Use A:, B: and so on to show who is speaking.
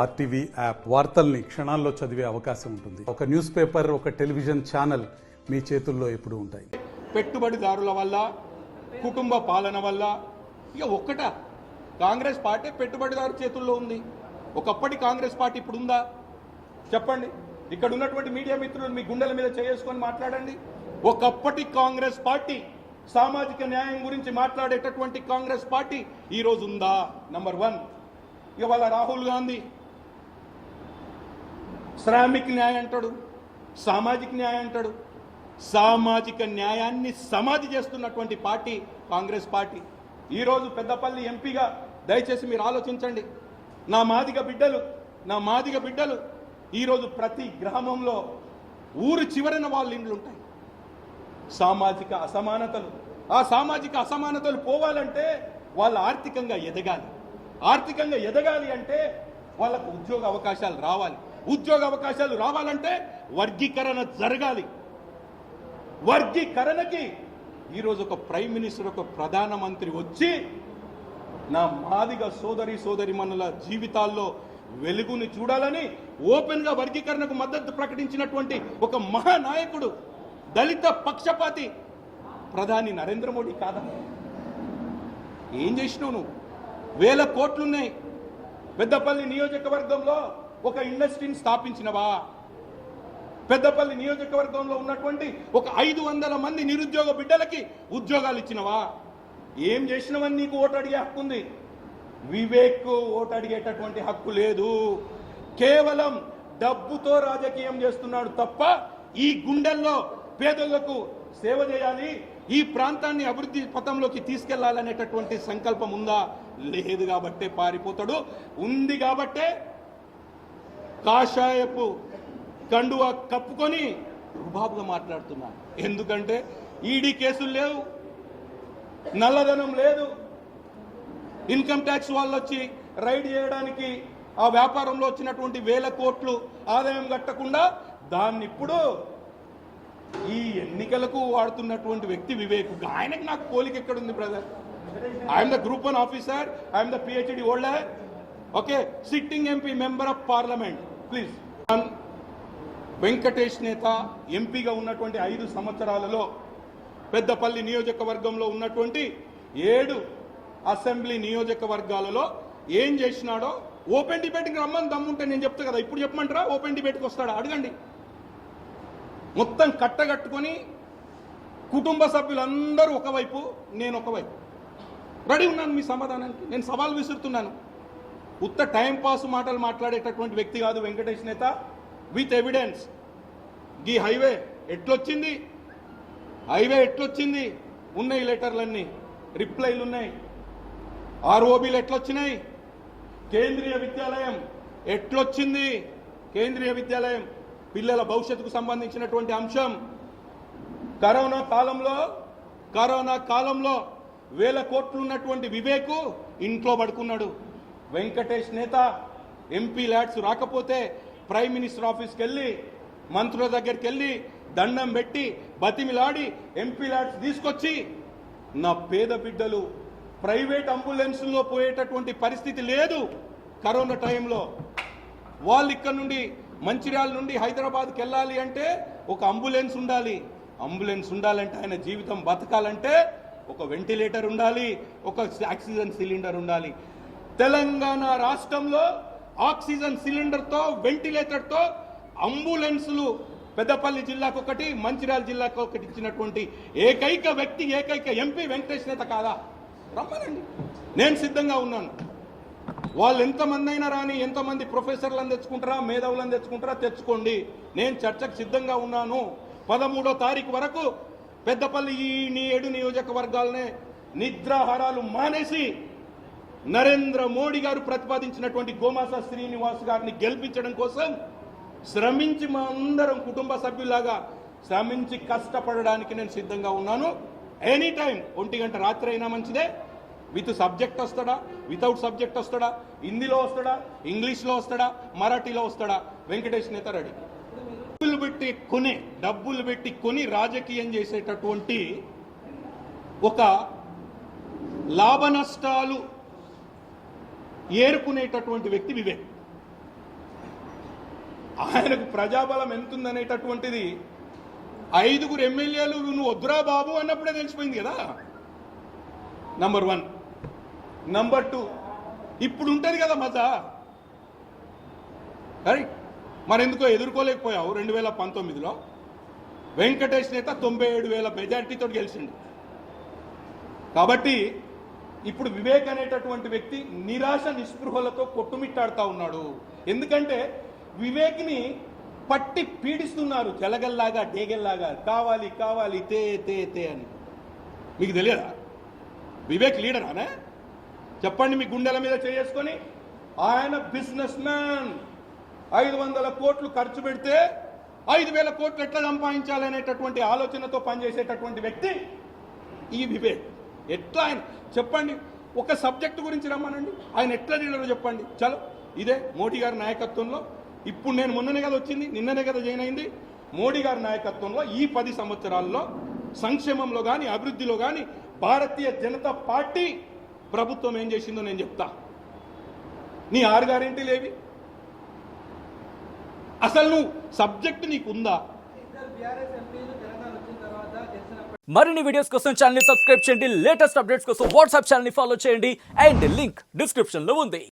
A: RTV app వార్తల్ని క్షణాల్లో చదివే అవకాశం ఉంటుంది. ఒక న్యూస్ పేపర్, ఒక టెలివిజన్ ఛానల్ మీ చేతుల్లో ఎప్పుడూ ఉంటాయి.
B: పెట్టుబడిదారుల వల్ల, కుటుంబ పాలన వల్ల ఇక ఒక్కట కాంగ్రెస్ పార్టీ పెట్టుబడిదారు చేతుల్లో ఉంది. ఒకప్పటి కాంగ్రెస్ పార్టీ ఇప్పుడు ఉందా చెప్పండి. ఇక్కడ ఉన్నటువంటి మీడియా మిత్రులు మీ గుండెల మీద చేసుకొని మాట్లాడండి. ఒకప్పటి కాంగ్రెస్ పార్టీ సామాజిక న్యాయం గురించి మాట్లాడేటటువంటి కాంగ్రెస్ పార్టీ ఈ రోజు ఉందా? నంబర్ 1. ఇవాళ రాహుల్ గాంధీ శ్రామిక్ న్యాయం అంటాడు, సామాజిక న్యాయం అంటాడు. సామాజిక న్యాయాన్ని సమాధి చేస్తున్నటువంటి పార్టీ కాంగ్రెస్ పార్టీ. ఈరోజు పెద్దపల్లి ఎంపీగా దయచేసి మీరు ఆలోచించండి. నా మాదిగ బిడ్డలు ఈరోజు ప్రతి గ్రామంలో ఊరు చివరన వాళ్ళ ఇండ్లు ఉంటాయి. సామాజిక అసమానతలు, ఆ సామాజిక అసమానతలు పోవాలంటే వాళ్ళు ఆర్థికంగా ఎదగాలి అంటే వాళ్ళకు ఉద్యోగ అవకాశాలు రావాలి. ఉద్యోగ అవకాశాలు రావాలంటే వర్గీకరణ జరగాలి. వర్గీకరణకి ఈరోజు ఒక ప్రైమ్ మినిస్టర్, ఒక ప్రధానమంత్రి వచ్చి నా మాదిగ సోదరిమణుల జీవితాల్లో వెలుగుని చూడాలని ఓపెన్ గా వర్గీకరణకు మద్దతు ప్రకటించినటువంటి ఒక మహానాయకుడు, దళిత పక్షపాతి ప్రధాని నరేంద్ర మోడీ కాదా? ఏం చేసినావు నువ్వు? 1000 కోట్లున్నాయి. పెద్దపల్లి నియోజకవర్గంలో ఒక ఇండస్ట్రీని స్థాపించినవా? పెద్దపల్లి నియోజకవర్గంలో ఉన్నటువంటి ఒక 500 మంది నిరుద్యోగ బిడ్డలకి ఉద్యోగాలు ఇచ్చినవా? ఏం చేసినవని నీకు ఓటు అడిగే హక్కు ఉంది. వివేక్ ఓటు అడిగేటటువంటి హక్కు లేదు. కేవలం డబ్బుతో రాజకీయం చేస్తున్నాడు తప్ప ఈ గుండెల్లో పేదలకు సేవ చేయాలి, ఈ ప్రాంతాన్ని అభివృద్ధి పథంలోకి తీసుకెళ్లాలనేటటువంటి సంకల్పం ఉందా? లేదు. కాబట్టే పారిపోతాడు. ఉంది కాబట్టే కాషాయపు కండువా కప్పుకొని రుబాబుగా మాట్లాడుతున్నాడు. ఎందుకంటే ఈడీ కేసులు లేవు, నల్లధనం లేదు, ఇన్కమ్ ట్యాక్స్ వాళ్ళు వచ్చి రైడ్ చేయడానికి ఆ వ్యాపారంలో వచ్చినటువంటి 1000 కోట్లు ఆదాయం కట్టకుండా దాన్ని ఇప్పుడు ఈ ఎన్నికలకు వాడుతున్నటువంటి వ్యక్తి వివేక్. ఆయనకి నాకు పోలిక ఎక్కడుంది brother? I'm the group 1 officer, I'm the PhD holder, okay, sitting MP, member of parliament. Please. Venkatesh నేత ఎంపీగా ఉన్నటువంటి 5 సంవత్సరాలలో పెద్దపల్లి నియోజకవర్గంలో ఉన్నటువంటి 7 అసెంబ్లీ నియోజకవర్గాలలో ఏం చేసినాడో ఓపెన్ డిబేట్కి రమ్మని దమ్ముంటే నేను చెప్తా కదా. ఇప్పుడు చెప్పమంటారా? ఓపెన్ డిబేట్కి వస్తాడా? అడగండి. మొత్తం కట్టగట్టుకొని కుటుంబ సభ్యులందరూ ఒకవైపు, నేను ఒకవైపు రెడీ ఉన్నాను మీ సమాధానానికి. నేను సవాల్ విసురుతున్నాను. ఉత్త టైం పాస్ మాటలు మాట్లాడేటటువంటి వ్యక్తి కాదు వెంకటేష్ నేత. With evidence. ఈ హైవే ఎట్లొచ్చింది, ఉన్నాయి లెటర్లన్నీ, రిప్లైలు ఉన్నాయి. ఆర్ఓబీలు ఎట్లొచ్చినాయి, కేంద్రీయ విద్యాలయం ఎట్లొచ్చింది, కేంద్రీయ విద్యాలయం పిల్లల భవిష్యత్తుకు సంబంధించినటువంటి అంశం. కరోనా కాలంలో 1000 కోట్లు ఉన్నటువంటి వివేకు ఇంట్లో పడుకున్నాడు. వెంకటేష్ నేత ఎంపీ ల్యాడ్స్ రాకపోతే ప్రైమ్ మినిస్టర్ ఆఫీస్కి వెళ్ళి, మంత్రుల దగ్గరికి వెళ్ళి దండం పెట్టి బతిమిలాడి ఎంపీ ల్యాడ్స్ తీసుకొచ్చి, నా పేద బిడ్డలు ప్రైవేట్ అంబులెన్స్లో పోయేటటువంటి పరిస్థితి లేదు కరోనా టైంలో. వాళ్ళు ఇక్కడ నుండి మంచిర్యాల నుండి హైదరాబాద్కి వెళ్ళాలి అంటే ఒక అంబులెన్స్ ఉండాలి. అంబులెన్స్ ఉండాలంటే ఆయన జీవితం బతకాలంటే ఒక వెంటిలేటర్ ఉండాలి, ఒక ఆక్సిజన్ సిలిండర్ ఉండాలి. తెలంగాణ రాష్ట్రంలో ఆక్సిజన్ సిలిండర్తో, వెంటిలేటర్తో అంబులెన్సులు పెద్దపల్లి జిల్లాకు ఒకటి, మంచిర్యాల జిల్లాకు ఒకటి ఇచ్చినటువంటి ఏకైక వ్యక్తి, ఏకైక ఎంపీ వెంకటేష్ నేత కాదా? రమ్మనండి, నేను సిద్ధంగా ఉన్నాను. వాళ్ళు ఎంతమంది అయినా రాని, ఎంతమంది ప్రొఫెసర్లను తెచ్చుకుంటారా, మేధావులను తెచ్చుకుంటారా, తెచ్చుకోండి. నేను చర్చకు సిద్ధంగా ఉన్నాను. 13వ తారీఖు వరకు పెద్దపల్లి ఈ 7 నియోజకవర్గాలనే నిద్రాహారాలు మానేసి నరేంద్ర మోడీ గారు ప్రతిపాదించినటువంటి గోమాస శ్రీనివాస్ గారిని గెలిపించడం కోసం శ్రమించి, మా అందరం కుటుంబ సభ్యులాగా శ్రమించి కష్టపడడానికి నేను సిద్ధంగా ఉన్నాను. ఎనీ టైం 1 గంట రాత్రి అయినా మంచిదే. విత్ సబ్జెక్ట్ వస్తాడా, వితౌట్ సబ్జెక్ట్ వస్తాడా, హిందీలో వస్తాడా, ఇంగ్లీష్లో వస్తాడా, మరాఠీలో వస్తాడా, వెంకటేష్ నేత రెడీ. డబ్బులు పెట్టి కొని రాజకీయం చేసేటటువంటి ఒక లాభ నష్టాలు ఏరుకునేటటువంటి వ్యక్తి వివేక్. ఆయనకు ప్రజాబలం ఎంతుందనేటటువంటిది 5 ఎమ్మెల్యేలు నువ్వు వద్దురా బాబు అన్నప్పుడే తెలిసిపోయింది కదా. నంబర్ 1. నంబర్ 2, ఇప్పుడు ఉంటుంది కదా మజా. రైట్, మరెందుకో ఎదుర్కోలేకపోయావు 2019లో. వెంకటేష్ నేత 97,000 మెజార్టీతో గెలిచిండు. కాబట్టి ఇప్పుడు వివేక్ అనేటటువంటి వ్యక్తి నిరాశ నిస్పృహలతో కొట్టుమిట్టాడుతూ ఉన్నాడు. ఎందుకంటే వివేక్ని పట్టి పీడిస్తున్నారు జలగల్లాగా డేగల్లాగా, కావాలి కావాలి తే తే తే అని. మీకు తెలియదా వివేక్ లీడర్ అనే? చెప్పండి మీ గుండెల మీద చేసుకొని. ఆయన బిజినెస్ మ్యాన్. 500 కోట్లు ఖర్చు పెడితే 5,000 కోట్లు ఎట్లా సంపాదించాలనేటటువంటి ఆలోచనతో పనిచేసేటటువంటి వ్యక్తి ఈ వివేక్. ఎట్లా ఆయన చెప్పండి, ఒక సబ్జెక్టు గురించి రమ్మనండి, ఆయన ఎట్లా లీడరో చెప్పండి. చలో, ఇదే మోడీ గారి నాయకత్వంలో. ఇప్పుడు నేను మొన్ననే కదా వచ్చింది, నిన్ననే కదా జాయిన్ అయింది. మోడీ గారి నాయకత్వంలో ఈ 10 సంవత్సరాల్లో సంక్షేమంలో కానీ అభివృద్ధిలో కానీ భారతీయ జనతా పార్టీ ప్రభుత్వం ఏం చేసిందో నేను చెప్తా. నీ 6 గ్యారెంటీలు ఏవి? అసలు నువ్వు సబ్జెక్టు నీకుందా?
C: మరిన్ని వీడియోస్ కోసం ఛానల్ ని సబ్స్క్రైబ్ చేయండి. లేటెస్ట్ అప్డేట్స్ కోసం వాట్సాప్ ఛానల్ ని ఫాలో చేయండి. అండ్ లింక్ డిస్క్రిప్షన్ లో ఉంది.